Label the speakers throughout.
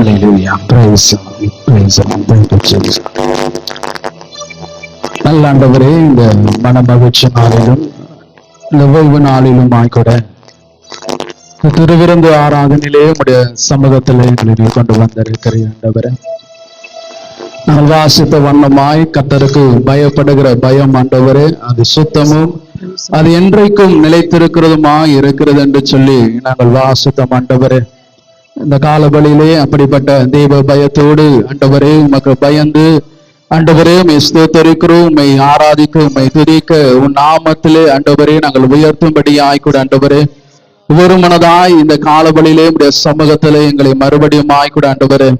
Speaker 1: Hallelujah. Praise God. Praise God. Thank you, Jesus. நல்ல ஆண்டவரே, இந்த மன மகிழ்ச்சி நாளிலும் இந்த ஓய்வு நாளிலும் ஆய்கூட திருவிருந்து ஆராதனிலே உடைய சமூகத்திலே எங்களை கொண்டு வந்திருக்கிற ஆண்டவரே, நாங்கள் வாசித்த வண்ணமாய் கர்த்தருக்கு பயப்படுகிற பயம் ஆண்டவரே, அது சுத்தமும் அது என்றைக்கும் நிலைத்திருக்கிறதுமாய் இருக்கிறது என்று சொல்லி நாங்கள் வாசித்த ஆண்டவரே. இந்த காலவழியிலே அப்படிப்பட்ட தெய்வ பயத்தோடு ஆண்டவரே உமக்கு பயந்து ஆண்டவரே உம்மை ஸ்தோத்தரிக்கிறோம், உம்மை ஆராதிக்க, உம்மை துதிக்க, உன் நாமத்திலே ஆண்டவரே நாங்கள் உயர்த்தும்படியாய் கூட ஆண்டவரே ஒரு மனதாய் இந்த காலவழியிலே உடைய சமூகத்திலே எங்களை மறுபடியும் ஆய்கூட ஆண்டவரே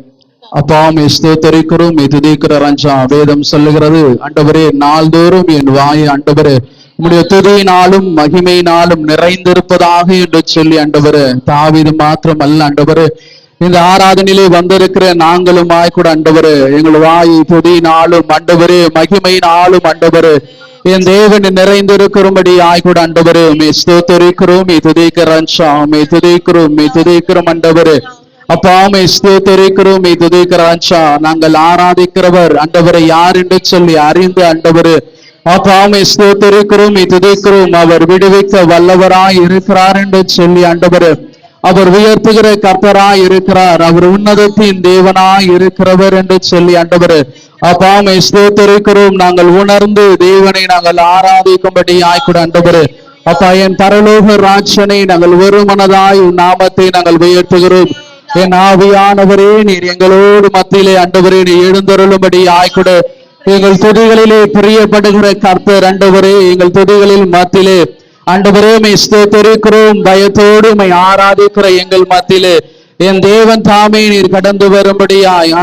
Speaker 1: அப்பா உம்மை ஸ்தோத்தரிக்கிறோம், உம்மை துதிக்கிற ராஜா. வேதம் சொல்லுகிறது ஆண்டவரே, நாள்தோறும் என் வாய் ஆண்டவரே உம்முடைய துதியினாலும் மகிமையினாலும் நிறைந்திருப்பதாக என்று சொல்லி ஆண்டவரே. தாவீது மாத்திரம் அல்ல ஆண்டவரே, இந்த ஆராதனையிலே வந்திருக்கிற நாங்களும் ஆய்கூட ஆண்டவரே எங்கள் வாய் துதியினாலும் ஆண்டவரே மகிமையினாலும் ஆண்டவரே என் தேவன் நிறைந்திருக்கிறபடி ஆய்கூட ஆண்டவரே உம்மை ஸ்தோத்தரிக்கிறோம், உம்மை துதிக்கிறோம், உம்மை துதிக்கிறோம், உம்மை துதிக்கிறோம் ஆண்டவரே. அப்பா உம்மை ஸ்தோத்தரிக்கிறோம், உம்மை துதிக்கிறோம். நாங்கள் ஆராதிக்கிறவர் ஆண்டவரை யார் என்று சொல்லி அறிந்து ஆண்டவரே அப்பா உம்மை ஸ்தோத்தரிக்கிறோம், உம்மை துதிக்கிறோம். அவர் விடுவிக்க வல்லவராய் இருக்கிறார் என்று சொல்லி ஆண்டவரே அவர் உயர்த்துகிற கர்த்தராய் இருக்கிறார், அவர் உன்னதத்தின் தேவனாய் இருக்கிறவர் என்று சொல்லி ஆண்டவரே அப்பா உம்மை ஸ்தோத்தரிக்கிறோம். நாங்கள் உணர்ந்து தேவனை நாங்கள் ஆராதிக்கும்படி ஆய்கூட ஆண்டவரே அப்பா என் பரலோக ராஜனை நாங்கள் ஒரு மனதாய் உன் நாமத்தை நாங்கள் உயர்த்துகிறோம். என் ஆவியானவரே நீர் எங்களோடு மத்தியிலே ஆண்டவரே நீ எழுந்தருளும்படி ஆய்கூட எங்கள் துதிகளிலே பிரியப்படுகிற கர்த்தர் ஆண்டவரே எங்கள் துதிகளில் மத்தியிலே ஆண்டவரே உம்மை ஸ்தோத்தரிக்கிறோம். பயத்தோடு உம்மை ஆராதிக்கிற எங்கள் மத்தியிலே என் தேவன் தாமே நீர் கடந்து வரும்படியாய்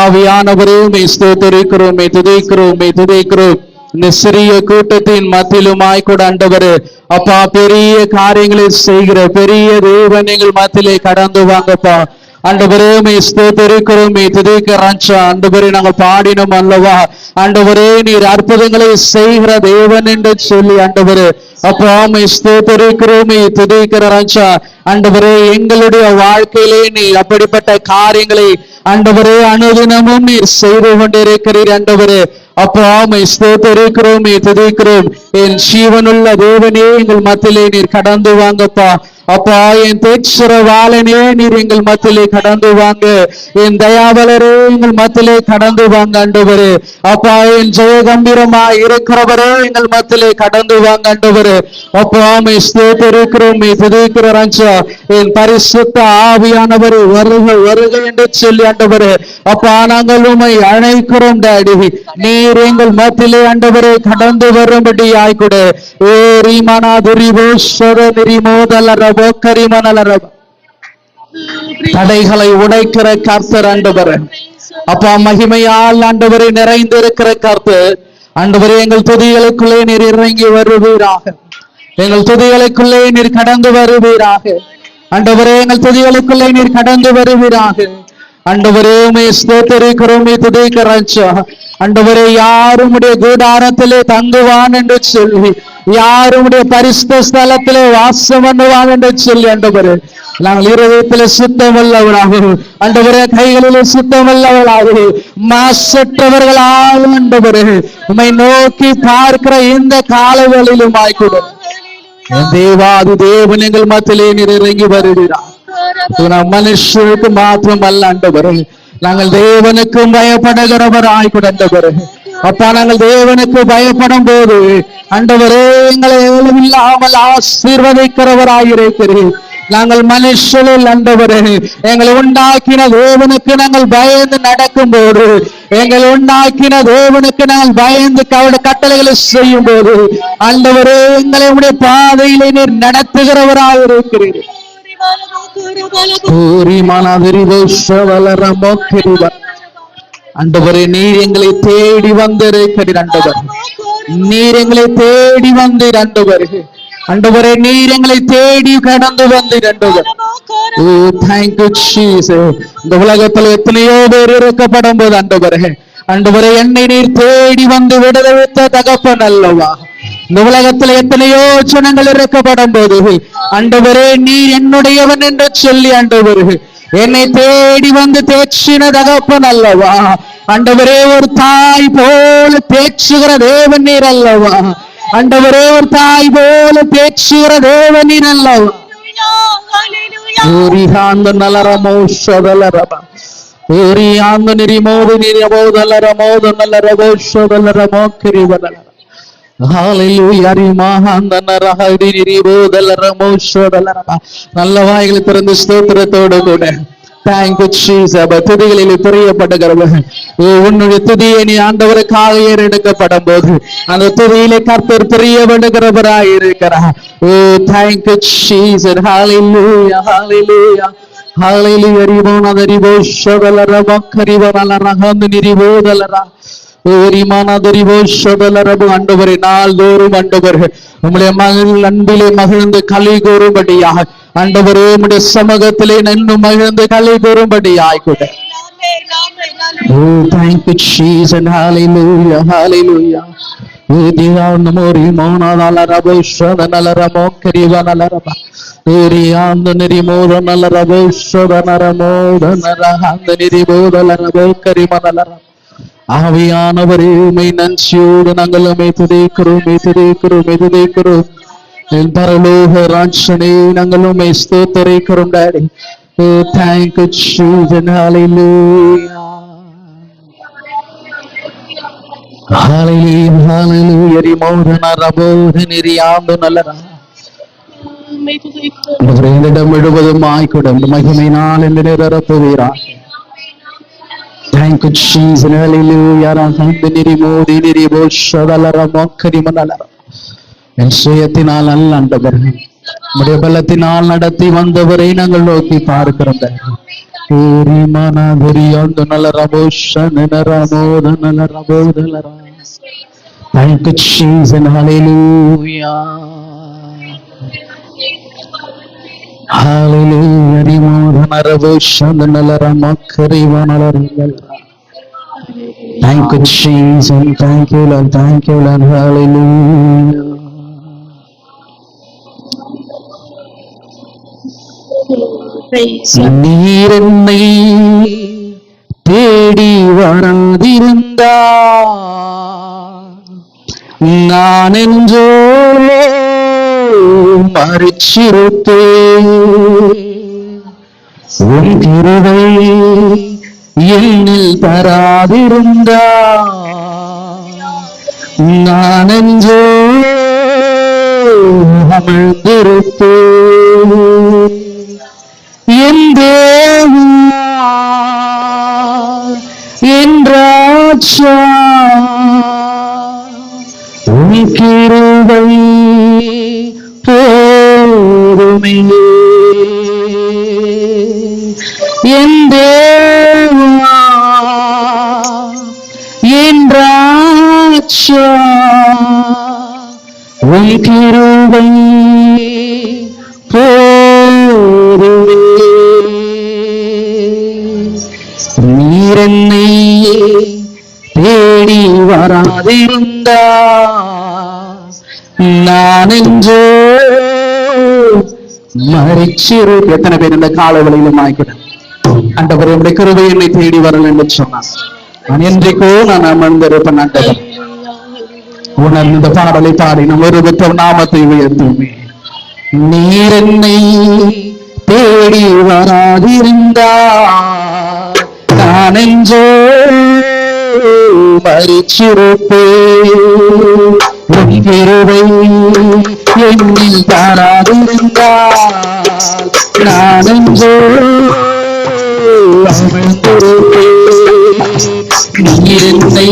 Speaker 1: ஆவியானவரே உம்மை ஸ்தோத்தரிக்கிறோம், உம்மை துதிக்கிறோம், உம்மை துதிக்கிறோம். இந்த சிறிய கூட்டத்தின் மத்தியிலுமாய் கூட ஆண்டவரே அப்பா பெரிய காரியங்களை செய்கிற பெரிய தேவன் எங்கள் மத்தியிலே கடந்து வாங்கப்பா ஆண்டவரே உம்மை ஸ்தோத்தரிக்கிறோம், உம்மை துதிக்கிறோம். ஆண்டவரே நாங்கள் பாடினோம் அல்லவா ஆண்டவரே நீர் அற்புதங்களை செய்கிற தேவன் என்று சொல்லி ஆண்டவரே அப்பா உம்மை ஸ்தோத்தரிக்கிறோம், உம்மை துதிக்கிறோம். ஆண்டவரே எங்களுடைய வாழ்க்கையிலே நீர் அப்படிப்பட்ட காரியங்களை ஆண்டவரே அனுதினமும் நீர் செய்து கொண்டிருக்கிறீர் ஆண்டவரே அப்பா உம்மை ஸ்தோத்தரிக்கிறோம், உம்மை துதிக்கிறோம். என் ஜீவனுள்ள தேவனே எங்கள் மத்தியிலே நீர் கடந்து வாங்கப்பா அப்பா என் தேற்றரவாளனே நீர் எங்கள் மத்தியிலே கடந்து வாங்க, என் தயாவலரே எங்கள் மத்தியிலே கடந்து வாங்க ஆண்டவரே அப்பா என் ஜெயகம்பீரமா இருக்கிறவரே எங்கள் மத்தியிலே கடந்து வாங்க ஆண்டவரே அப்பா உம்மை ஸ்தோத்தரிக்கிறோம், உம்மை துதிக்கிறோம். என் பரிசுத்த ஆவியானவரே வருக வருக என்று சொல்லி ஆண்டவரே அப்பா நாங்கள் உம்மை அழைக்கிறோம் டாடி, நீர் எங்கள் மத்தியிலே ஆண்டவரே கடந்து வரும்படி ஆய்கூட ஏ ரீமானா துரிவோ சொர நிரிமோதலர தடைகளை உடைக்கிற கர்த்தர் ஆண்டவரே அப்பா மகிமையால் ஆண்டவரை நிறைந்திருக்கிற கர்த்தர் ஆண்டவரே எங்கள் துதிகளுக்குள்ளே நீர் இறங்கி வருவீராக, எங்கள் துதிகளுக்குள்ளே நீர் கடந்து வருவீராக ஆண்டவரே எங்கள் துதிகளுக்குள்ளே நீர் கடந்து வருவீராக ஆண்டவரே உம்மை ஸ்தோத்தரிக்கிறோம், உம்மை துதிக்கிறோம். ஆண்டவரே யாருடைய கூடாரத்திலே தங்குவான் என்று சொல்லி யாருடைய பரிசுத்த ஸ்தலத்திலே வாசம் பண்ணுவான் என்று சொல்லி ஆண்டவரே நாங்கள் இருதயத்திலே சுத்தமல்லவளாக ஆண்டவரே கைகளிலே சுத்தமல்லவளாக மாசற்றவர்களாக ஆண்டவரே உம்மை நோக்கி பார்க்கிற இந்த காலவெளியிலும் ஆய்கூட தேவாதி தேவன் எங்கள் மத்தியிலே நீர் இறங்கி வருகிறார். மனுஷருக்கு மாத்திரம் அல்ல ஆண்டவரே, நாங்கள் தேவனுக்கும் பயப்படுகிறவர் ஆய்கூட ஆண்டவரே அப்பா நாங்கள் தேவனுக்கு பயப்படும் போது ஆண்டவரே எங்களை இல்லாமல் ஆசீர்வதிக்கிறவராயிருக்கிறீர். நாங்கள் மனுஷரில் ஆண்டவரே எங்களை உண்டாக்கின தேவனுக்கு நாங்கள் பயந்து நடக்கும் போது, எங்களை உண்டாக்கின தேவனுக்கு நாங்கள் பயந்து கட்டளைகளை செய்யும் போது ஆண்டவரே எங்களை உடைய பாதையிலே நீர் நடத்துகிறவராயிருக்கிறீர். ஆண்டவரே நீர் எங்களை தேடி வந்திருக்கிறீர் ஆண்டவர், நீர் எங்களை தேடி வந்தீர் ஆண்டவர் ஆண்டவரே நீர் எங்களை தேடி கடந்து வந்தீர் ஆண்டவர். ஓ thank you Jesus. இந்த உலகத்தில் எத்தனையோ பேர் இருக்கப்படும் போது ஆண்டவரே ஆண்டவரே என்னை நீர் தேடி வந்து விடுவித்த தகப்பன் அல்லவா இந்த உலகத்துல எத்தனையோ ஜனங்கள் இறக்கப்படும் போது ஆண்டவரே நீ என்னுடையவன் என்று சொல்லி ஆண்டவரே என்னை தேடி வந்து தேய்ச்சின தகப்பன் அல்லவா. ஆண்டவரே ஒரு தாய் போல தேய்ச்சுகிற தேவன் நீர் அல்லவா. ஆண்டவரே ஒரு தாய் போல தேய்ச்சுகிற தேவன் நீர் அல்லவா. நலரமோ சொதலரபா ஆந்த நிரிமோது நிரபோதலரமோ நல்லரபோ சொதலரமோ கிரிவதல. நல்ல வாய்களை திறந்து ஸ்தோத்திரத்தோடு கூட தேங்க்யூ ஜீசஸ். துதிகளில் பிரியப்படுகிறவர்கள் உன்னுடைய துதியை நீ ஆண்டவருக்காக ஏறெடுக்கப்படும் போது அந்த துதியிலே கர்த்தர் பிரியப்படுகிறவராய் இருக்கிறார். ஓ தேங்க்யூ ஜீசஸ். ஹalleluya hallelujah hallelujah ரிபோனதரிபோ ஷதலரப கரிவலரஹந்து நிரிபோதலரா ஆண்டவரே நாள்தோறும் ஆண்டவரே உம்முடைய மகள் அன்பிலே மகிழ்ந்து களி கூறும்படியாக ஆண்டவரே உம்முடைய சமூகத்திலே நின்று மகிழ்ந்து களி கூறும்படியாய் கூட. ஓ thank you Jesus hallelujah hallelujah நமோரி மோனலரபோ ஷதனலரமோ கரிவலரப ஏரியாந்த நிரிமோத நலரபோ ஷதனரமோத நரஹந்த நிரிபோதலரபோ கரிமலரப. ஆவியானவரே உம்மை நன்றியோடு நாங்கள் உம்மை துதிக்கிறோம். என் பரலோக ராட்சனே நாங்கள் உம்மை ஸ்தோத்திரிக்கிறோம் daddy. Oh thank you Jesus hallelujah hallelujah hallelujah ரிமோதன ரபோத நிரியாந்து நல்லரா. இடம் முழுவதுமாய் கூட மகிமையினால் என்று நிரப்புவீராக. Thank you Jesus hallelujah ரஹந்து நிரிமோதி நிரிபோ ஷதலரமோ கரிமலரா. என் சுயத்தினால் அல்ல ஆண்டவரே உம்முடைய பலத்தினால் நடத்தி வந்தவரை நாங்கள் நோக்கி பார்க்கிறோம். Thank you Jesus hallelujah hallelujah ரிமோதனரபோ ஷதனலரமோ கரிவலரா. Thank you Jesus thank you Lord hallelujah. நீர் என்னை தேடி வராதிருந்தா நான் என்றோ மறிச்சிருப்பேன். உன் கிருபை என்னில் தராதிருந்தா நான் என்றோ அமிழ்ந்திருப்பேன். என் தேவா என் ராஜா உன் கிருபை போதுமே. என் தேவா என் ராஜா உன் கிருபை போதுமே. நீர் என்னை தேடி வராதிருந்தா நான் என்றோ மறிச்சிரு. எத்தனை பேர் இந்த கால வழியிலும் ஆகிக்கிறேன் ஆண்டவர் உடைய கிருபை என்னை தேடி வரல என்று சொன்னான். நான் என்றைக்கோ நான் அமர்ந்திருப்பேன் ஆண்டவர். உணர்ந்து இந்த பாடலை பாடி நம் ஒரு நாமத்தை உயர்த்துமே. நீர் என்னை தேடி வராதிருந்தா நான் என்றோ மறிச்சிருப்பேன். உன் கிருபை என்னில் தாராதிருந்தால் நான் என்றோ அமிழ்ந்திருப்பேன். நீர் என்னை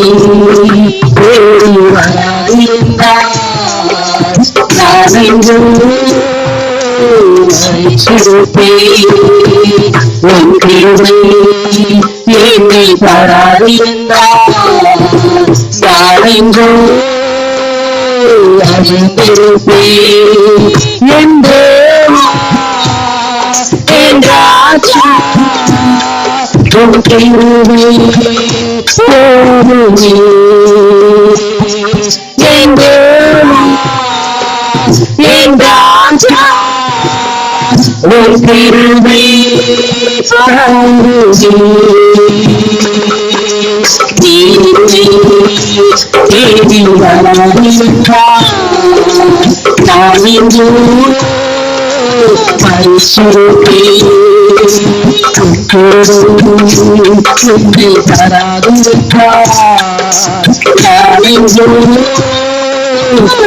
Speaker 1: தேடி வராதிருந்தால் நான் என்றோ மறிச்சிருப்பேன். உன் கிருபை என்னில் தாராதிருந்தால் நான் என்றோ அமிழ்ந்திருப்பேன். என் தேவா என் ராஜா உன் கிருபை போதுமே. என் தேவா
Speaker 2: என் ராஜா உன் கிருபை பாருவே தேடி வராதிருந்தார் நான் இன்று பரிசுத்தே தராதிருந்தார் நான் இன்று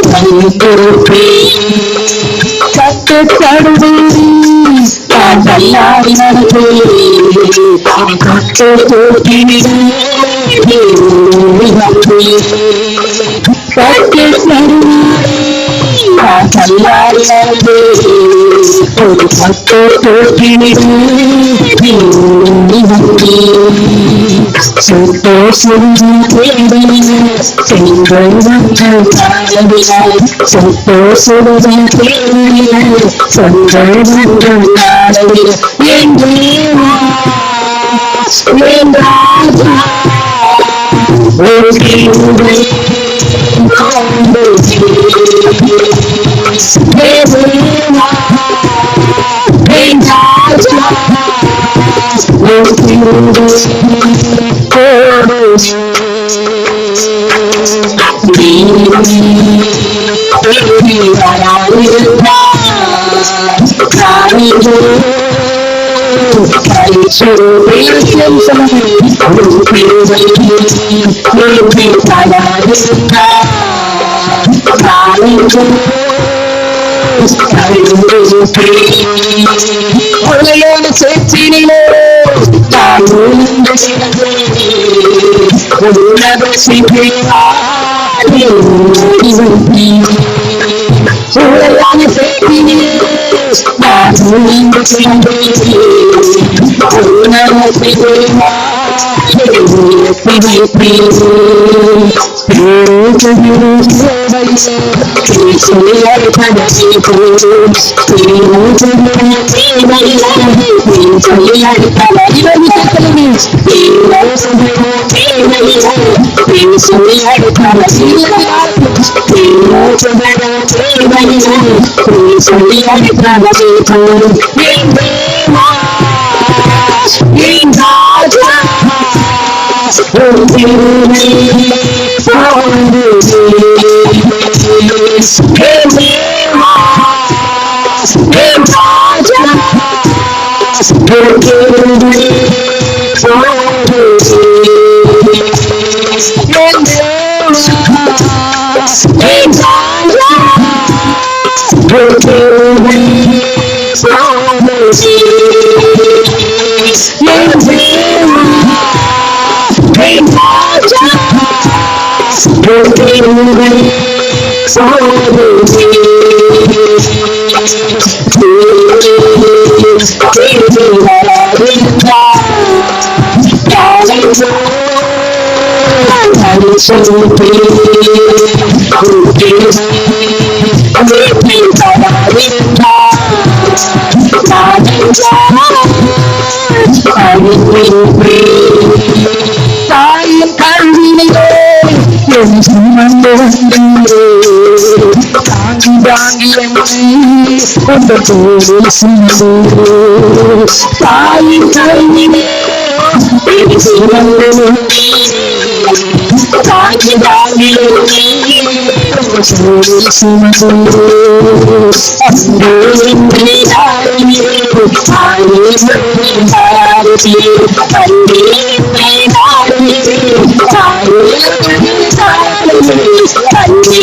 Speaker 2: பரிசுத்தே கட்டுப்படுவே நான் தள்ளாடி நடப்பேன் கட்டு போட்டினே நான் தள்ளாடி நடப்பேன் ஒரு கட்டு போட்டினே சொத்தோ சொல்லி செங்கள் மக்கள் காணவில்லை சொத்தோ சொல்லுதல் சொங்கள் மக்கள் காணவில்லை என் தேவா என் ராஜா ஒரு கிருபை தேவா என் ராஜா ஒரு கிருபை உலகோடு சேர்த்தினிலே தாயின் கல்வியிலே என் சுமந்து வந்தீரே தாங்கி தாங்கி என்னை கொண்ட தோளில் சுமந்தீரே தாயின் கல்வியிலே என் சுமந்து வந்தீரே தாங்கி தாங்கி தோளில் சுமந்தீரே அன்பே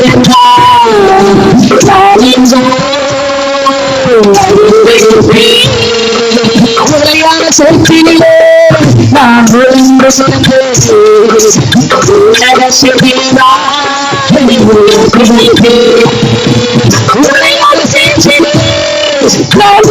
Speaker 2: என்றே உரையான சொற்களிலே நான் ஒன்று உரையான சேர்ச்சிலே நான்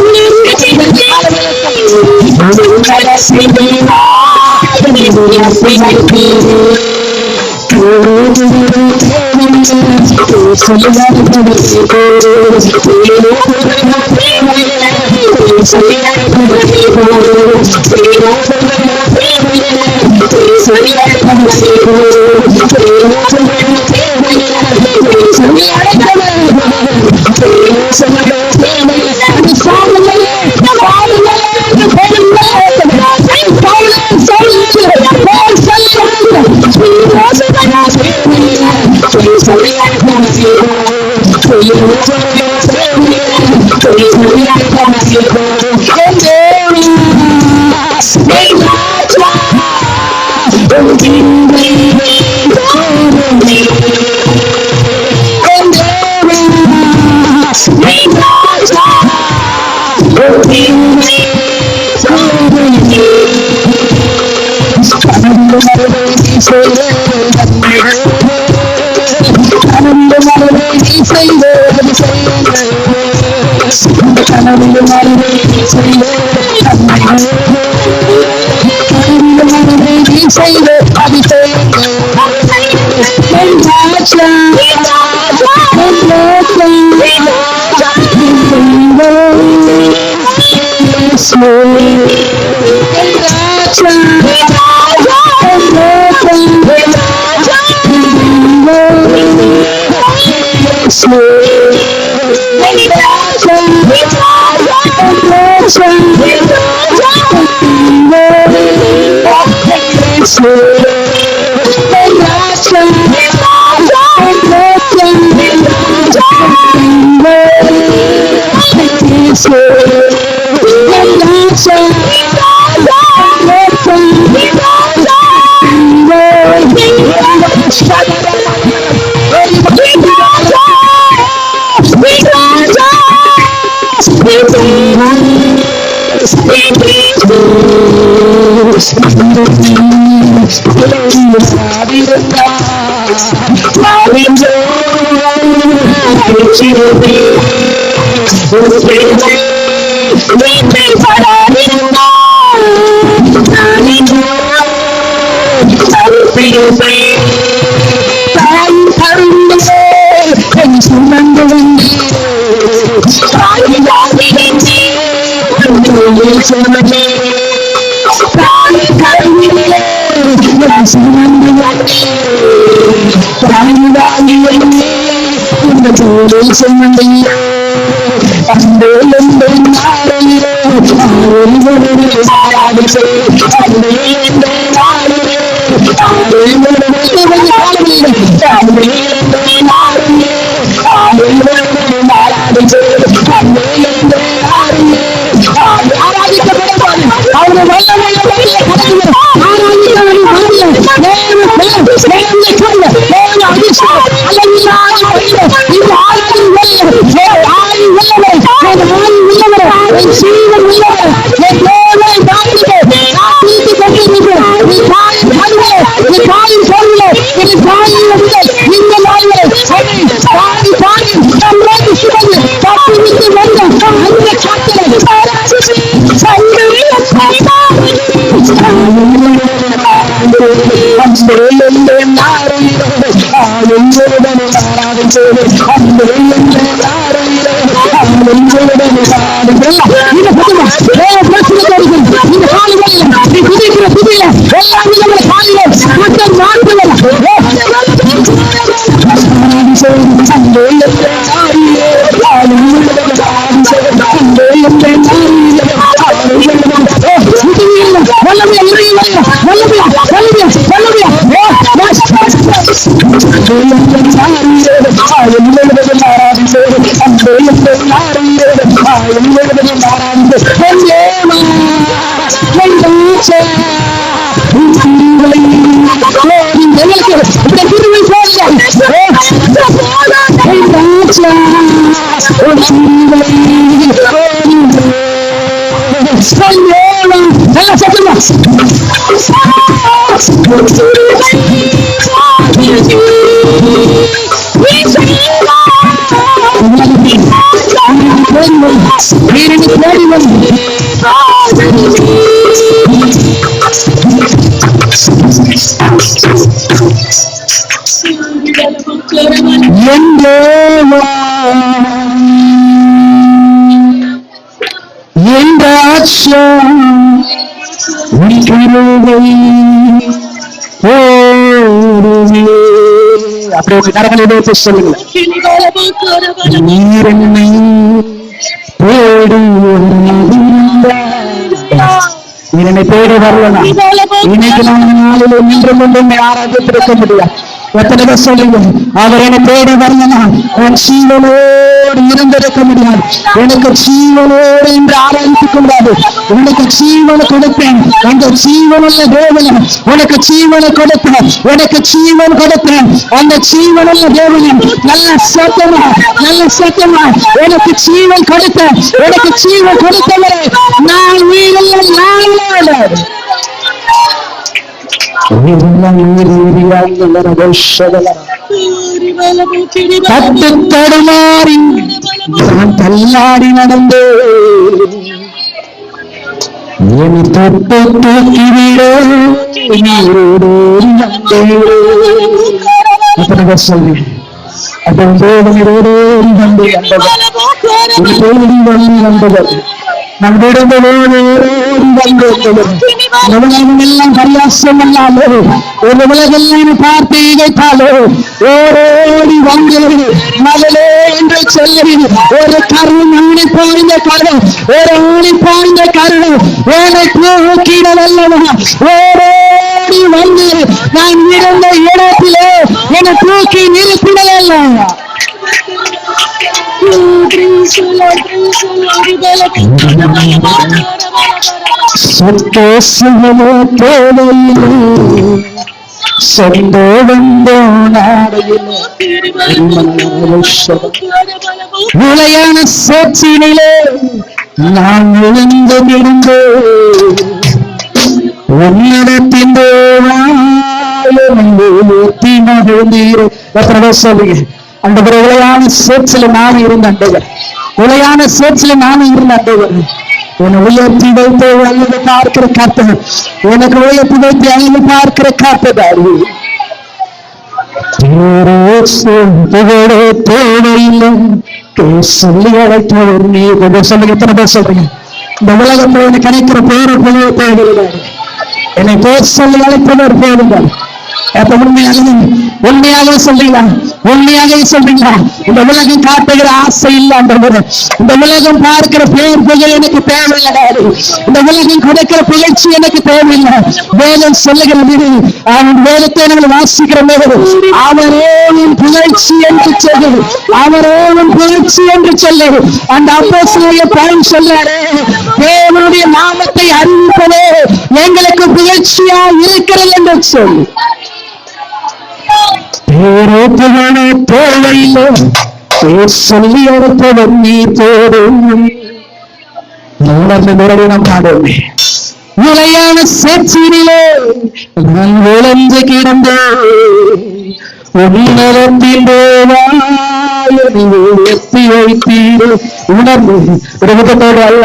Speaker 3: Hey,
Speaker 1: அப்படி ஒரு கரங்களை எடுத்து சொல்லுங்க. நீர் என்னை தேடி வரலாம். இன்னைக்கு நம்ம நாளில் நின்று கொண்டு ஆராய்ச்சிருக்க முடியாது. எத்தனை பேர் சொல்லுங்க, அவர் என்னை தேடி வரலனா என் ஜீவனோடு இருந்திருக்க முடியாது. எனக்கு ஜீவனோடு என்று ஆராய்ச்சிக்க முடியாது. உனக்கு ஜீவனை கொடுப்பேன், அந்த ஜீவனுள்ள தேவன் உனக்கு ஜீவனை கொடுப்பேன், உனக்கு ஜீவன் கொடுப்பேன். அந்த ஜீவனுள்ள தேவன் நல்ல சத்தமா எனக்கு ஜீவன் கொடுத்தேன், எனக்கு ஜீவன் கொடுத்தவரை நான் உயிரில்லை, தட்டு தடுமாறி நான் தள்ளாடி நடந்து என் தொட்டு தூக்கிவிட சொல்லி அதன் தேவனோடு வந்தவர் நம் விடுதலோடு எல்லாம் பரியாசம் அல்லாமோ ஒரு உலகெல்லாம் பார்த்து இதைத்தாலோ ஓரோடி வந்து மகளே என்று சொல்லி ஒரு கருண் ஆணை பாய்ந்த கருண், ஒரு ஆணை பாய்ந்த கருண் ஓனை தூக்கிடவல்லவா ஓரோடி வந்து நான் இருந்த இடத்திலே என்னை தூக்கி நிறுத்திடலாம். சந்தோஷமோ தேவையில்லை, சொந்தோ வந்தோ நாடையிலே நிலையான சேற்றினிலே நான் விழுந்து விழுந்து உன்னிடத்தின் சொல்லுங்க. அந்த உலையான சேற்றில நான் இருந்த அண்டவர், உலையான சேற்றில நான் இருந்த அண்டவர் உன்னை உயர்த்தி வைத்து அழுது பார்க்கிற காத்தவர், உனக்கு உயர்த்தி வைத்து அழுது பார்க்கிற காத்ததாரு தேவையில்லை சொல்லி அழைத்தவர் நீ கொஞ்சம் சொல்லுங்க. எத்தனை பேர் சொல்றீங்க? இந்த உலகத்தில் எனக்கு கிடைக்கிற பேரு புதிய தேவையில்லை, என்னை பேர் சொல்லி அழைத்தவர் போதுங்கள். உண்மையாக சொல்றீங்களா? இந்த உலகம் காட்டுகிற ஆசை இல்ல, இந்த உலகம் பார்க்கிற பேர் புகழ் எனக்கு தேவையில்லை, இந்த உலகம் கிடைக்கிற புகழ்ச்சி எனக்கு தேவையில்லை. வேதம் சொல்லுகிறது, அவன் வேதத்தை நாங்கள் வாசிக்கிறோம், அவரே உன் புகழ்ச்சி என்று சொல்லு, அவரே உன் புகழ்ச்சி என்று சொல்லு. அந்த அப்போஸ்தலனாகிய பவுல் சொல்றாரு, தேவனுடைய நாமத்தை அறிவிப்பதே எங்களுக்கு புகழ்ச்சியா இருக்கிறது என்று சொல்லு. தேவையில்லை சொல்லி அழைத்தவர் நீ போடும் நாம் பாடுமே. நிலையான சேற்றினிலே நான் விளைந்து கிடந்தேன், உன்னதத்தின் உயர்த்தி வைத்தீர் உணர்வு விடுதத்தோடு அல்ல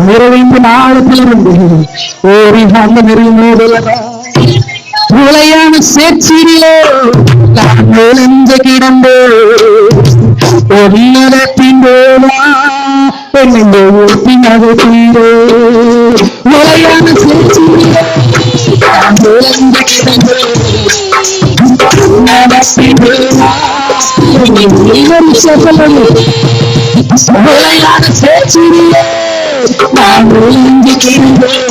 Speaker 1: நிறைவேந்து நாளத்திலிருந்து ஓரி அந்த நெறிமோதலா உலையான சேற்றினிலே நான் விளைந்து கிடந்தேன், உன்னதத்தின் என்னை உயர்த்தி நகர்த்தீரே. உலையான சேற்றினிலே நான் விளைந்து கிடந்தேன், உலையான சேற்றினிலே நான் விளைந்து கிடந்தேன்,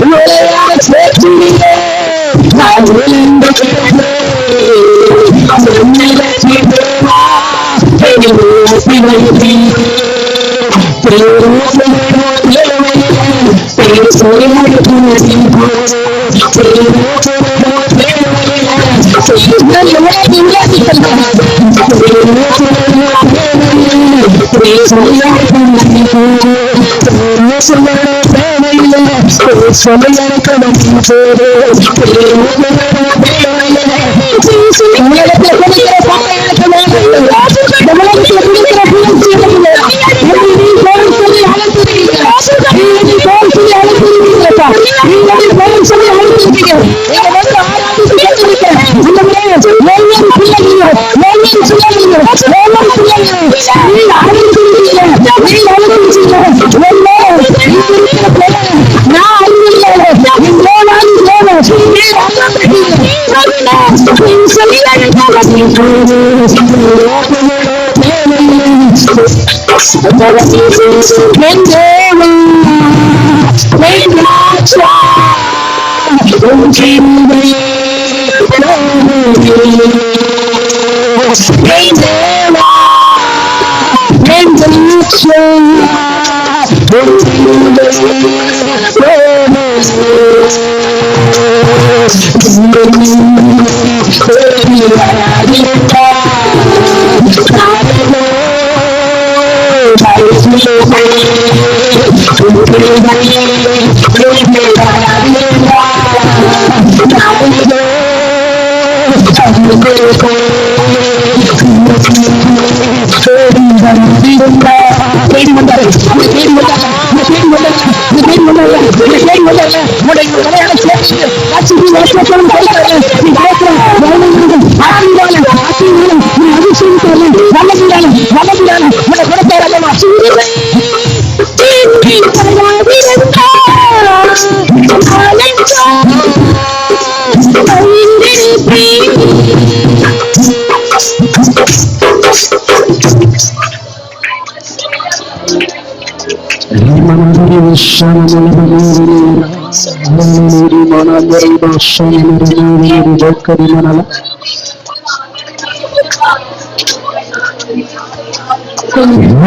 Speaker 1: உலையான சேற்றினிலே நான் விளைந்து கிடந்தேன்.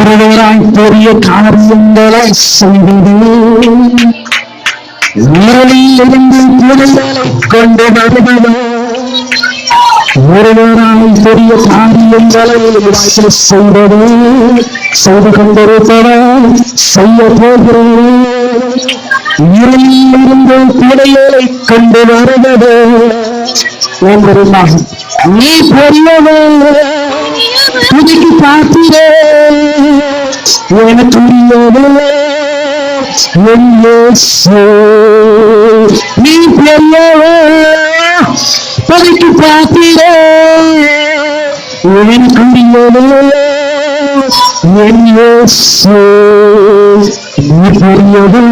Speaker 2: ஒருவராய் பெரிய காரியங்களை செய்வது, இருளிலிருந்து விடுதலை கொண்டு வருவது, ஒருவராய் பெரிய காரியங்களை செய்வது, செய்து கொண்டிருப்பவர், செய்ய போகிறது, இருளிலிருந்து விடுதலை கொண்டு வருவது. நீ பெரியவர், புதுக்கி பார்த்திரே, எனக்கு நீ பெரியவர், புதுக்கி பார்த்திரே, எனக்கு நீ பெரியது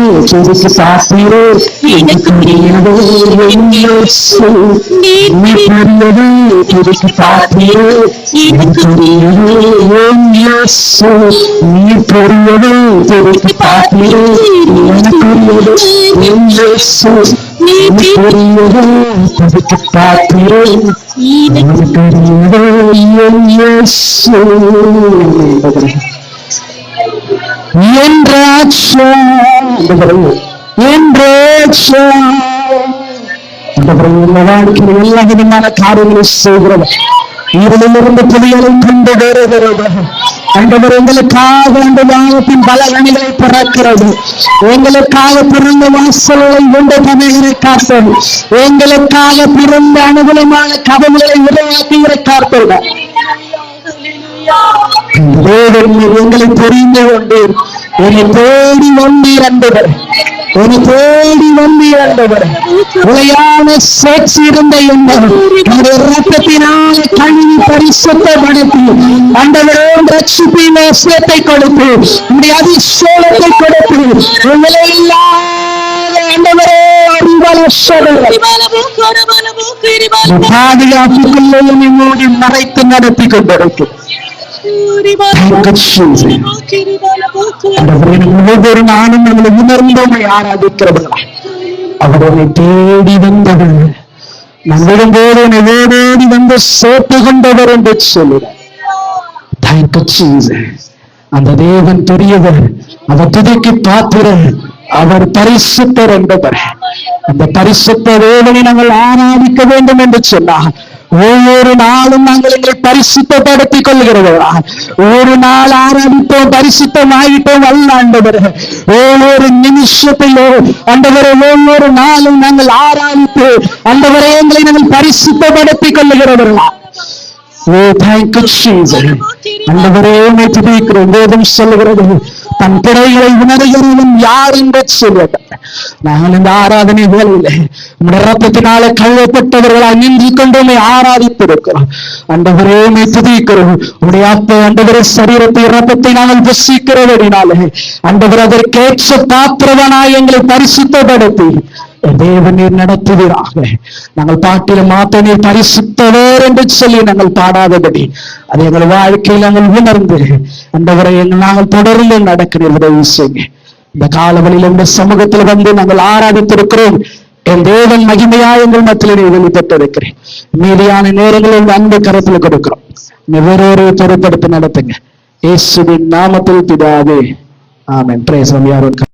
Speaker 2: புதுக்கி பார்த்திரே, எனக்கு நீ பெரியது புதுக்கி பார்த்திரே, எனக்கு நீ பெரியது புதுக்கி பார்த்திரே, எனக்கு நீ பெரியது புதுக்கி பார்த்திரே, எல்லா விதமான காரியங்களை செய்கிறது. இருளிலிருந்து புலிகளை கொண்டு வருகிறது. ஆண்டவர் எங்களுக்காக அந்த வானத்தின் பல கனிகளை பிறக்கிறது. எங்களுக்காக பிறந்த வாசல்களை கொண்டு பகைகளை காத்தது. எங்களுக்காக பிறந்த அனுகூலமான கதவுகளை உருவாக்குகிற காத்தது. எங்களை புரிந்து கொண்டு என்னை தேடி வந்தீர் என்பவர், என்னை தேடி வந்தீர் என்பவர், உளையான சேட்சி இருந்த என்னுடைய ரத்தத்தினால் கழுவி பரிசுத்தப்படுத்தி ஆண்டவரே ரட்சிப்பின் சேத்தை கொடுத்து உடைய அதிசோலத்தை கொடுத்து உங்களை ஆண்டவரே பாதுகாப்புக்குள்ளே மூடி மறைத்து நடத்தி கொண்டிருக்கும். ஒவ்வொரு நாளும் நம்மளை உணர்ந்தோமை ஆராதிக்கிறவர்களா அவரை தேடி வந்தவர், நம்மளும் போது ஓடோடி வந்து சேர்த்து கொண்டவர் என்று சொல்லுவார். அந்த தேவன் பெரியவர்,
Speaker 1: அவர் துதிக்கு பாத்திரர், அவர் பரிசுத்தர் என்றவர். அந்த பரிசுத்த தேவனை நாங்கள் ஆராதிக்க வேண்டும் என்று சொன்னார். ஒவ்வொரு நாளும் நாங்கள் எங்களை பரிசுத்தப்படுத்திக் கொள்கிறவர்களா, ஒரு நாள் ஆராதித்தோம் பரிசுத்தமாயிட்டோம் அல்ல ஆண்டவர். ஒவ்வொரு நிமிஷத்திலோ ஆண்டவரை, ஒவ்வொரு நாளும் நாங்கள் ஆராதித்து ஆண்டவரை எங்களை நாங்கள் பரிசுத்தப்படுத்திக் கொள்ளுகிறவர்களா. ஓ தேங்க் யூ ஜீசஸ். ஆண்டவரே உம்மை துதிக்கிறோம். வேதம் சொல்லுகிறது, தன் பிழைகளை உணர்கிறவன் யார் என்று சொல்லுவார். நாங்கள் இந்த ஆராதனை வேலையில உம்முடைய ரத்தத்தினால கழுவப்பட்டவர்களாய் நின்று கொண்டு உம்மை ஆராதித்திருக்கிறோம். ஆண்டவரே உம்மை துதிக்கிறோம். உம்முடைய அப்ப ஆண்டவரே சரீரத்தை ரத்தத்தை நாங்கள் புசிக்கிறபடினாலே ஆண்டவர் அதற்கேற்ற பாத்திரவனாய் எங்களை பரிசுத்தப்படுத்தி தேவன் நீர் நடத்துவீராக. நாங்கள் பாட்டில மாத்த நீர் பரிசுத்தவர் என்று சொல்லி நாங்கள் பாடாதபடி அதை எங்கள் வாழ்க்கையில் நாங்கள் உணர்ந்து ஆண்டவரை நாங்கள் தொடர்ந்து நடக்க உதவி செய்யுங்க. இந்த காலவழியில் இந்த சமூகத்தில் வந்து நாங்கள் ஆராதித்திருக்கிறோம். என் தேவன் மகிமையா எங்கள் மத்தியிலே வெளிப்பட்டு இருக்கிறேன். மீதியான நேரங்களில் இந்த அன்பு கரத்தில் கொடுக்கிறோம். வேறொரு பொறுப்படுத்தி நடத்துங்க. இயேசுவின் நாமத்தில் பிதாவே, ஆமென். பிரேஸ் யாரும்